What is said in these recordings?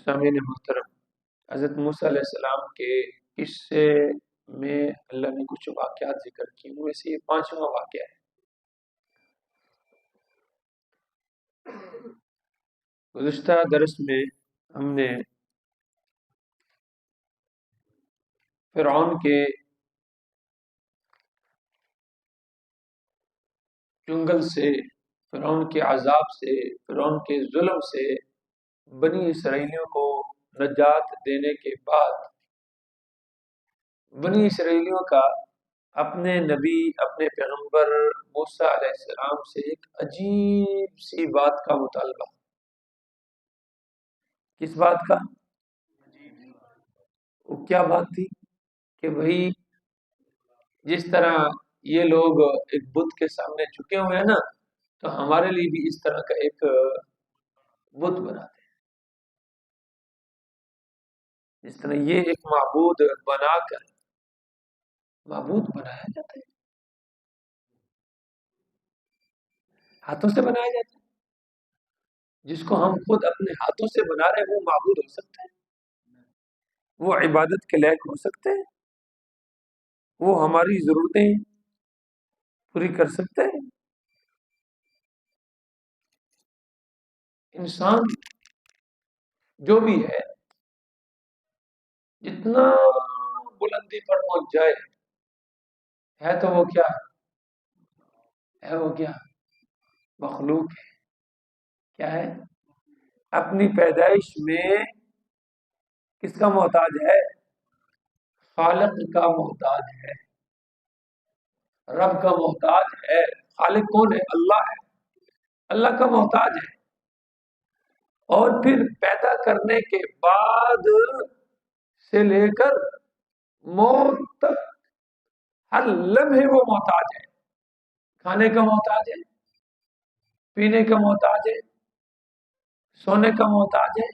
سامعین محترم، حضرت موسیٰ علیہ السلام کے قصے میں اللہ نے کچھ واقعات ذکر کیے، ان میں سے یہ 5واں واقعہ ہے۔ گزشتہ درس میں ہم نے فرعون کے چنگل سے، فرعون کے عذاب سے، فرعون کے ظلم سے بنی اسرائیلیوں کو نجات دینے کے بعد بنی اسرائیلیوں کا اپنے نبی، اپنے پیغمبر موسیٰ علیہ السلام سے ایک عجیب سی بات کا مطالبہ۔ کس بات کا؟ وہ کیا بات تھی کہ بھئی جس طرح یہ لوگ ایک بت کے سامنے جھکے ہوئے ہیں نا، تو ہمارے لیے بھی اس طرح کا ایک بت بنا دیں، جس طرح یہ ایک معبود بنا کر معبود بنایا جاتا ہے، ہاتھوں سے بنایا جاتا ہے۔ جس کو ہم خود اپنے ہاتھوں سے بنا رہے ہیں وہ معبود ہو سکتا ہے، وہ عبادت کے لائق ہو سکتے ہیں، وہ ہماری ضرورتیں پوری کر سکتے ہیں۔ انسان جو بھی ہے، جتنا بلندی پر پہنچ جائے، ہے تو وہ کیا ہے؟ وہ کیا مخلوق ہے؟ کیا ہے؟ اپنی پیدائش میں کس کا محتاج ہے؟ خالق کا محتاج ہے، رب کا محتاج ہے۔ خالق کون ہے؟ اللہ ہے، اللہ کا محتاج ہے۔ اور پھر پیدا کرنے کے بعد سے لے کر موت تک ہر لمحے وہ محتاج ہے۔ کھانے کا محتاج ہے، پینے کا محتاج ہے، سونے کا محتاج ہے،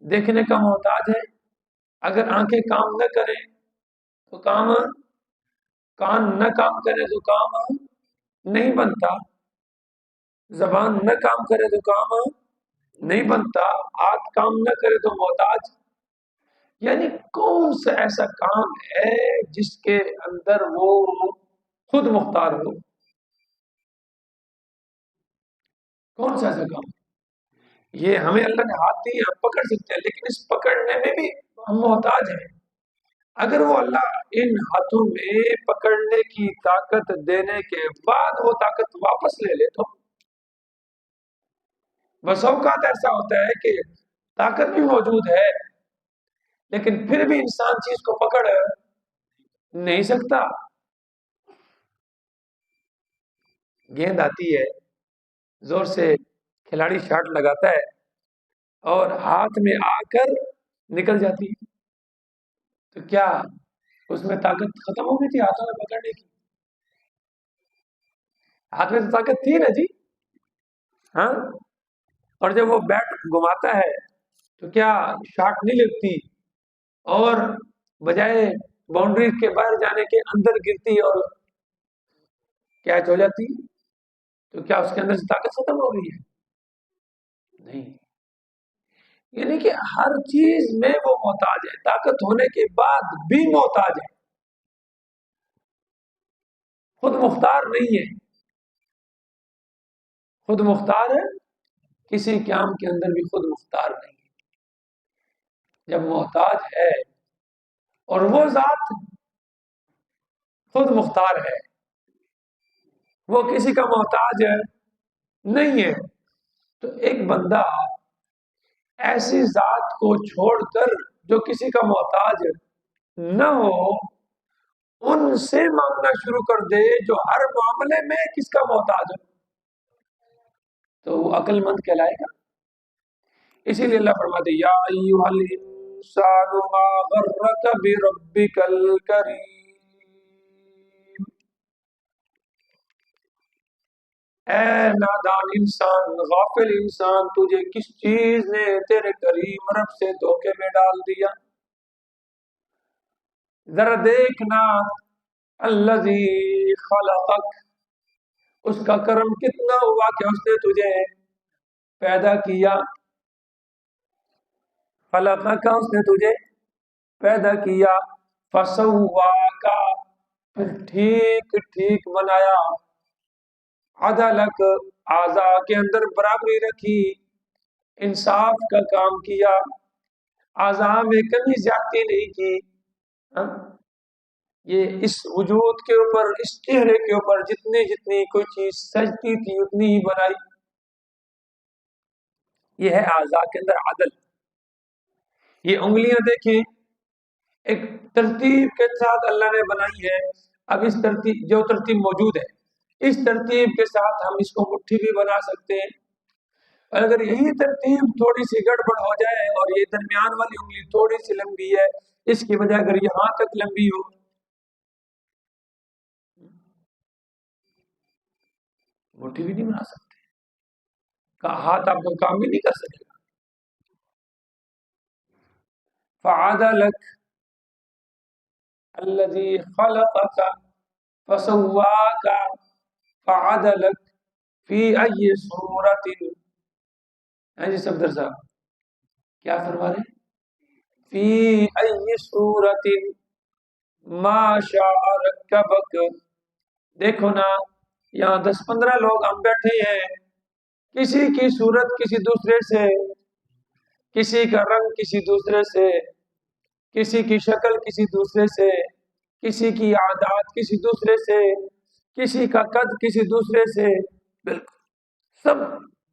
دیکھنے کا محتاج ہے۔ اگر آنکھیں کام نہ کریں تو کان نہ کام کرے تو کام نہیں بنتا، زبان نہ کام کرے تو کام نہیں بنتا، ہاتھ کام نہ کرے تو محتاج۔ یعنی کون سا ایسا کام ہے جس کے اندر وہ خود مختار ہو؟ کون سا ایسا کام؟ یہ ہمیں اللہ نے ہاتھ دیے، ہم پکڑ سکتے ہیں، لیکن اس پکڑنے میں بھی ہم محتاج ہیں۔ اگر وہ اللہ ان ہاتھوں میں پکڑنے کی طاقت دینے کے بعد وہ طاقت واپس لے لے تو بس اوقات ایسا ہوتا ہے کہ طاقت بھی موجود ہے لیکن پھر بھی انسان چیز کو پکڑ نہیں سکتا۔ گیند آتی ہے، زور سے کھلاڑی شاٹ لگاتا ہے اور ہاتھ میں آ کر نکل جاتی ہے، تو کیا اس میں طاقت ختم ہو گئی تھی ہاتھوں میں پکڑنے کی؟ ہاتھ میں تو طاقت تھی نا جی، ہاں۔ اور جب وہ بیٹ گھماتا ہے تو کیا شاٹ نہیں لگتی اور بجائے باؤنڈری کے باہر جانے کے اندر گرتی اور کیچ ہو جاتی؟ تو کیا اس کے اندر سے طاقت ختم ہو گئی ہے؟ نہیں۔ یعنی کہ ہر چیز میں وہ محتاج ہے، طاقت ہونے کے بعد بھی محتاج ہے، خود مختار نہیں ہے۔ خود مختار ہے کسی کام کے اندر بھی خود مختار نہیں ہے۔ جب محتاج ہے اور وہ ذات خود مختار ہے، وہ کسی کا محتاج نہیں ہے، تو ایک بندہ ایسی ذات کو چھوڑ کر جو کسی کا محتاج نہ ہو ان سے مانگنا شروع کر دے جو ہر معاملے میں کس کا محتاج ہے، تو وہ عقل مند کہلائے گا۔ اسی لیے اللہ فرماتے یا ایھا الانسان ما غرک بربک الکریم، اے نادان انسان، غافل انسان، تجھے کس چیز نے تیرے کریم رب سے دھوکے میں ڈال دیا؟ ذرا دیکھنا الذی خلقک، اس کا کرم کتنا ہوا کہ اس نے تجھے پیدا کیا۔ خلقک اس نے تجھے پیدا کیا، فسواک پھر ٹھیک ٹھیک بنایا، عدلک اعضاء کے اندر برابری رکھی، انصاف کا کام کیا، اعضاء میں کمی زیادتی نہیں کی۔ ہاں؟ یہ اس وجود کے اوپر، اس چہرے کے اوپر جتنی کوئی چیز سجتی تھی اتنی ہی بنائی۔ یہ ہے اعضاء کے اندر عدل۔ یہ انگلیاں دیکھیں، ایک ترتیب کے ساتھ اللہ نے بنائی ہے۔ اب اس ترتیب، جو ترتیب موجود ہے، اس ترتیب کے ساتھ ہم اس کو مٹھی بھی بنا سکتے ہیں۔ اگر یہی ترتیب تھوڑی سی گڑبڑ ہو جائے اور یہ درمیان والی انگلی تھوڑی سی لمبی ہے، اس کی وجہ اگر یہاں تک لمبی ہو، مٹھی بھی نہیں بنا سکتے، ہاتھ آپ کو کام بھی نہیں کر سکے گا۔ فعدلک الذی خلقک فسواک فعدلک فی ای صورت۔ جی صفدر صاحب کیا فرما رہے ہیں؟ فی ای صورت ما شاء رکبک۔ دیکھو نا، یہاں 10-15 لوگ ہم بیٹھے ہیں، کسی کی صورت کسی دوسرے سے، کسی کا رنگ کسی دوسرے سے، کسی کی شکل کسی دوسرے سے، کسی کی عادات کسی دوسرے سے، کسی کا قد کسی دوسرے سے، بالکل سب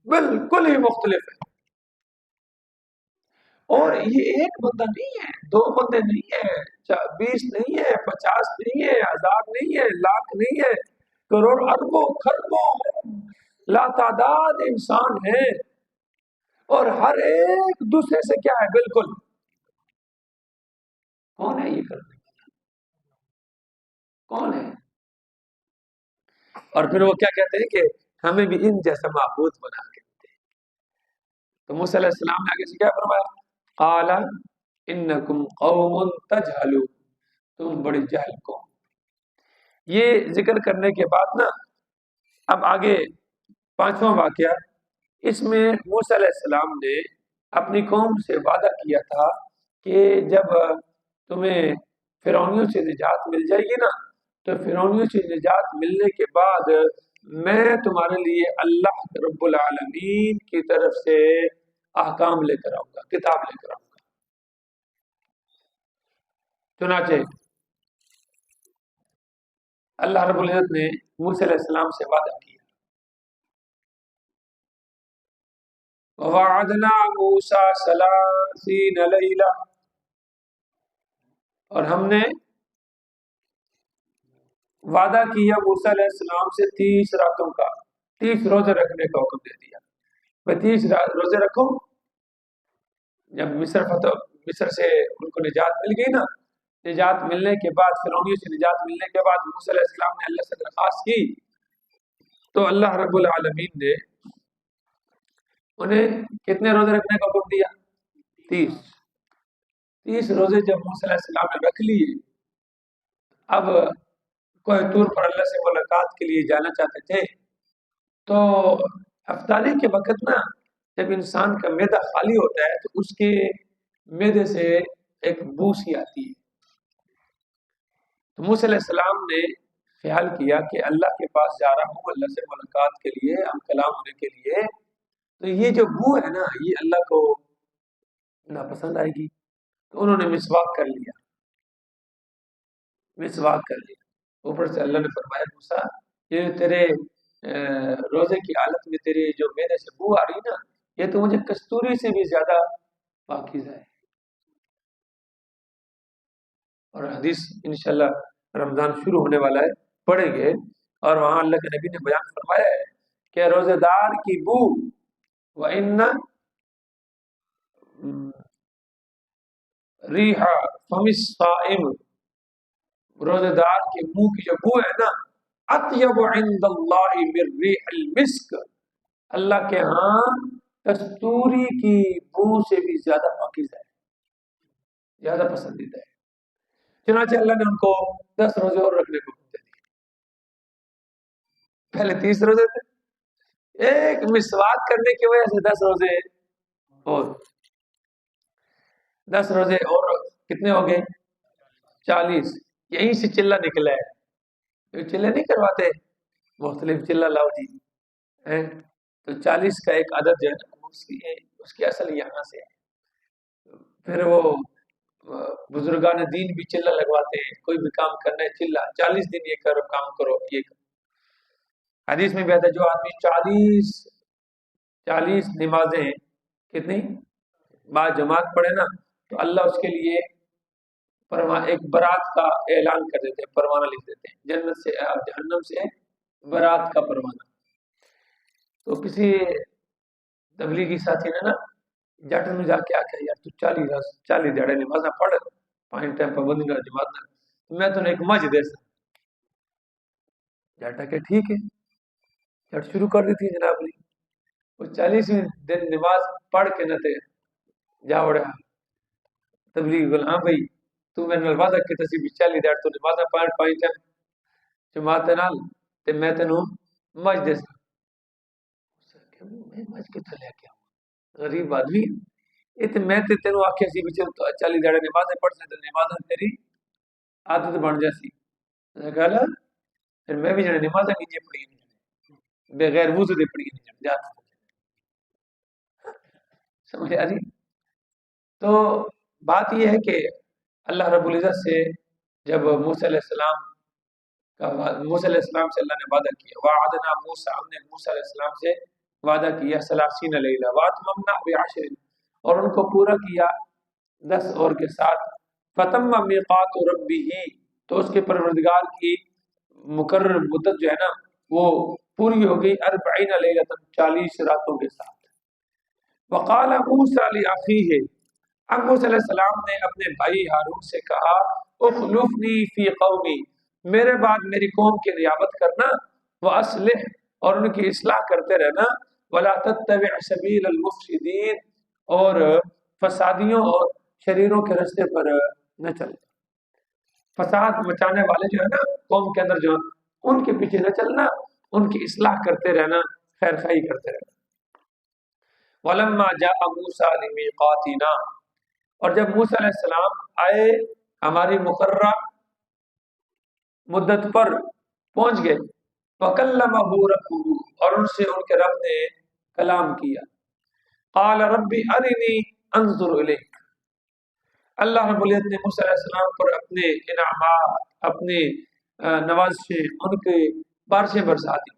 بالکل ہی مختلف ہے۔ اور یہ ایک بندہ نہیں ہے، 2 بندے نہیں ہے، 20 نہیں ہے، 50 نہیں ہے، 1000 نہیں ہے، لاکھ نہیں ہے، کروڑ اربوں خربوں لا تعداد انسان ہیں، اور ہر ایک دوسرے سے کیا ہے؟ بالکل۔ کون ہے یہ کرنے والا؟ کون ہے؟ اور پھر وہ کیا کہتے ہیں کہ ہمیں بھی ان جیسا معبود بنا کے دے۔ تو موسیٰ علیہ السلام نے آگے سے کیا فرمایا؟ قال انکم قوم تجہلون، تم بڑی جہل قوم۔ یہ ذکر کرنے کے بعد نا، اب آگے 5واں واقعہ، اس میں موسیٰ علیہ السلام نے اپنی قوم سے وعدہ کیا تھا کہ جب تمہیں فرعونیوں سے نجات مل جائے گی نا، تو فرعونیوں سے نجات ملنے کے بعد میں تمہارے لیے اللہ رب العالمین کی طرف سے احکام لے کر آؤں گا، کتاب لے کر آؤں گا۔ چنانچہ اللہ رب العزت نے موسیٰ علیہ السلام سے وعدہ کیا، وَوَعَدْنَا مُوسَىٰ 30 لَيْلَةً، اور ہم نے وعدہ کیا موسیٰ علیہ السلام سے 30 راتوں کا، 30 روزے رکھنے کا حکم دے دیا۔ میں 30 روزے رکھوں۔ جب مصر سے ان کو نجات مل گئی نا، نجات ملنے کے بعد، فرعونیوں سے نجات ملنے کے بعد موسیٰ علیہ السلام نے اللہ سے درخواست کی، تو اللہ رب العالمین نے انہیں کتنے روزے رکھنے کا حکم دیا؟ 30 روزے جب موسیٰ علیہ السلام نے رکھ لیے، اب کوہ طور پر اللہ سے ملاقات کے لیے جانا چاہتے تھے، تو افطاری کے وقت نا، جب انسان کا معدہ خالی ہوتا ہے تو اس کے معدے سے ایک بو سی آتی ہے۔ تو موسیٰ علیہ السلام نے خیال کیا کہ اللہ کے پاس جا رہا ہوں اللہ سے ملاقات کے لیے، ہم کلام ہونے کے لیے، تو یہ جو بو ہے نا، یہ اللہ کو ناپسند آئے گی۔ تو انہوں نے مسواک کر لیا، مسواک کر لیا۔ اوپر سے اللہ نے فرمایا موسیٰ، یہ تیرے روزے کی حالت میں تیرے جو میرے سے بو آ رہی نا، یہ تو مجھے کستوری سے بھی زیادہ پاکیزہ ہے۔ اور حدیث انشاءاللہ رمضان شروع ہونے والا ہے، پڑھیں گے، اور وہاں اللہ کے نبی نے بیان فرمایا ہے کہ روزے دار کی بو وَإِنَّ رِيحَ فَمِ الصَّائِمِ، روزے دار کے منہ کی جو بو ہے نا، اطیب عند اللہ من ریح المسک، اللہ کے ہاں کستوری کی بو سے بھی زیادہ پاکیزہ ہے، زیادہ پسندیدہ ہے۔ چنانچہ اللہ نے ان کو 10 روزے اور رکھنے کو دے دیے۔ پہلے 30 روزے تھے، ایک مسواک کرنے کی وجہ سے 10 روزے اور۔ 10 روزے اور کتنے ہو گئے؟ 40. یہیں سے چلہ نکلا ہے. یہ چلے نہیں کرواتے مختلف چلہ لاؤ جی. تو 40 کا ایک عدد جو ہے نا اس کی اصل یہاں سے ہے. پھر وہ بزرگان دین بھی چلہ لگواتے ہیں، کوئی بھی کام کرنا ہے چلہ 40 دن یہ کرو، کام کرو یہ کرو. حدیث میں بھی آتا ہے جو آدمی 40 نمازیں کتنی با جماعت پڑھے نا تو اللہ اس کے لیے ایک برات کا اعلان کر دیتے ہیں، پروانہ لکھ دیتے ہیں، جنت سے جہنم سے برات کا پروانہ. تو کسی تبلیغی ساتھی نے نا جٹ میں جا کے آخیا یار تو 40 دیہڑے نمازاں پڑھ 5 ٹائم پابندی نال جماعت نال میں تو ایک مجھ دے سا. جٹ کہ ٹھیک ہے. جٹ شروع کر دی تھی جناب نے وہ 40ویں دن نماز پڑھ کے نہ تے جا وڑا تبلیغ بول. ہاں بھائی تو میرے نال وعدہ کیتا سی بھی 40 دیہڑ تو نمازاں پڑھ 5 ٹائم جماعت نال تے میں تینوں مجھ دے سا. میں مجھ کتھوں لے کے آؤں؟ غریب آدمی یہ تے میں تے تینوں آکھیا سی بھی 40 دیہڑے نمازیں پڑھ سے تے نمازاں تیری عادت بن جاسی. میں کہا پھر میں بھی جڑے نمازاں نہیں پڑھی بغیر وضو دے پڑھی نہیں جاتا. سمجھ آ رہی؟ تو بات یہ ہے کہ اللہ رب العزت سے جب موسیٰ علیہ السلام موسیٰ علیہ السلام سے اللہ نے وعدہ کیا وعدنا موسیٰ، ہم نے موسیٰ علیہ السلام سے وعدہ کیا 30 لیلہ واتممنا بعشر، اور ان کو پورا کیا 10 اور کے ساتھ. فتم میقات ربہ، تو اس کے پروردگار کی مقرر مدت جو ہے نا وہ پوری ہو گئی 40 لیلۃ 40 راتوں کے ساتھ. وقال موسیٰ لأخیہ، اب موسیٰ علیہ السلام نے اپنے بھائی ہارون سے کہا اخلفنی فی قومی، میرے بعد میری قوم کی نیابت کرنا، واصلح، اور ان کی اصلاح کرتے رہنا، ولا تتبع سبیل المفسدین، اور فسادیوں اور شریروں کے راستے پر نہ چلنا. فساد مچانے والے جو ہے نا قوم کے اندر جو ان کے پیچھے نہ چلنا، ان کی اصلاح کرتے رہنا، خیر خواہی کرتے رہنا. ولما جاء موسیٰ لمیقاتنا، اور جب موسیٰ علیہ السلام آئے ہماری مقررہ مدت پر پہنچ گئے، وکلمہ ربہ، اور ان سے ان کے رب نے کلام کیا. قال رب ارنی انظر الیک، اللہ رب العزت نے موسیٰ علیہ السلام پر اپنے انعامات، اپنے نوازشیں، ان کے بارشیں برسا دی.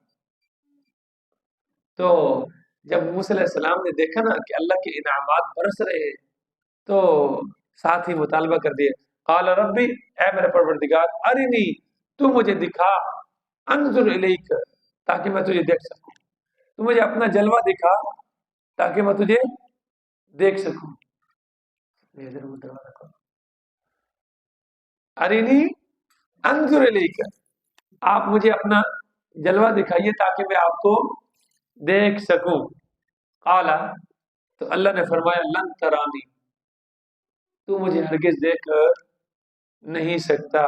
تو جب موسیٰ علیہ السلام نے دیکھا نا کہ اللہ کے انعامات برس رہے ہیں تو ساتھ ہی مطالبہ کر دیا. قال ربی، اے میرے پروردگار، ارنی، تو مجھے دکھا، انظر الیک، تاکہ میں تجھے دیکھ سکوں. تو مجھے اپنا جلوہ دکھا تاکہ میں تجھے دیکھ سکوں. ارنی انظر الیک، آپ مجھے اپنا جلوہ دکھائیے تاکہ میں آپ کو دیکھ سکوں. قال، تو اللہ نے فرمایا لن ترانی، تو مجھے ہرگز دیکھ نہیں سکتا،